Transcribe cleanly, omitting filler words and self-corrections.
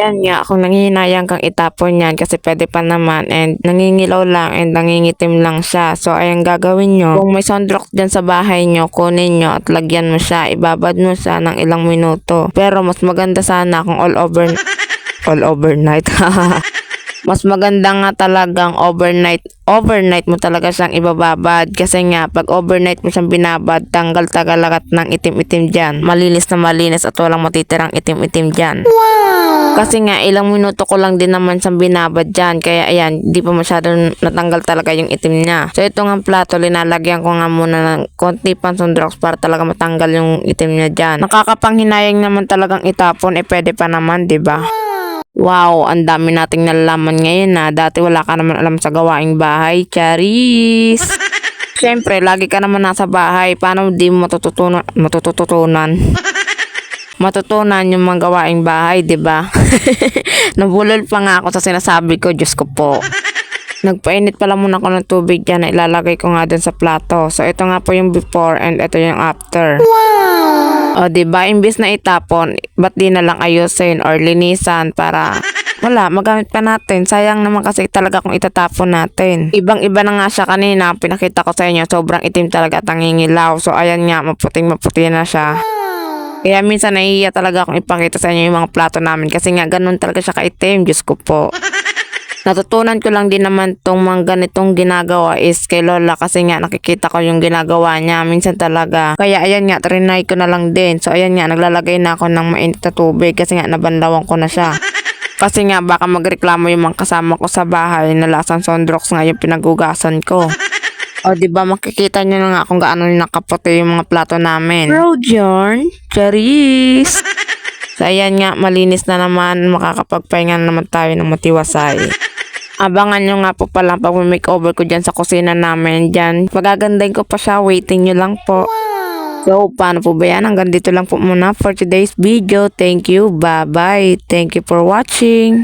ayan nga, kung nanghihinayang kang itapon yan kasi pwede pa naman and nangingilaw lang and nangingitim lang siya. So ayan gagawin nyo. Kung may sunrox dyan sa bahay nyo, kunin nyo at lagyan mo siya. Ibabad mo siya ng ilang minuto. Pero mas maganda sana kung all overnight. Mas maganda nga talagang overnight mo talaga siyang ibababad kasi nga pag overnight mo siyang binabad, tanggal tagalagat ng itim-itim dyan. Malinis na malinis at walang matitirang itim-itim dyan. Wow! Kasi nga ilang minuto ko lang din naman siyang binabad dyan, kaya ayan, di pa masyadong natanggal talaga yung itim niya. So ito nga plato, linalagyan ko nga muna ng konti pang sunrox para talaga matanggal yung itim niya dyan. Nakakapanghinayang naman talagang itapon, pwede pa naman, di ba? Wow, ang dami nating nalalaman ngayon na dati wala ka naman alam sa gawaing bahay, Charis. Siyempre, lagi ka naman nasa bahay, paano di mo matutunan yung mga gawaing bahay, di ba? Nabulol pa nga ako sa sinasabi ko, Diyos ko po. Nagpainit pala muna ako ng tubig dyan na ilalagay ko nga dun sa plato. So, ito nga po yung before and ito yung after. Wow! O, diba? Imbis na itapon, ba't di na lang ayusin or linisan para wala, magamit pa natin. Sayang naman kasi talaga kung itatapon natin. Ibang-iba na nga siya kanina. Pinakita ko sa inyo, sobrang itim talaga at nangingilaw. So, ayan nga, maputing-maputi na siya. Kaya minsan nahihiya talaga akong ipakita sa inyo yung mga plato namin kasi nga ganun talaga siya kaitim. Diyos ko po. Natutunan ko lang din naman tong mga ganitong ginagawa is kay Lola kasi nga nakikita ko yung ginagawa niya minsan talaga. Kaya ayan nga, trinay ko na lang din. So ayan nga, naglalagay na ako ng mainit na tubig kasi nga nabanlawan ko na siya. Kasi nga baka magreklamo yung mga kasama ko sa bahay na lasang sunrox nga yung pinagugasan ko. O diba makikita nyo na nga kung gaano nakaputi yung mga plato namin. Bro John, Charis. So ayan nga, malinis na naman, makakapagpahinga na naman tayo ng matiwasay. Abangan nyo nga po pala pag may makeover ko dyan sa kusina namin dyan. Pagagandahin ko pa siya, waiting nyo lang po. So, paano po ba yan? Hanggang dito lang po muna for today's video. Thank you, bye-bye. Thank you for watching.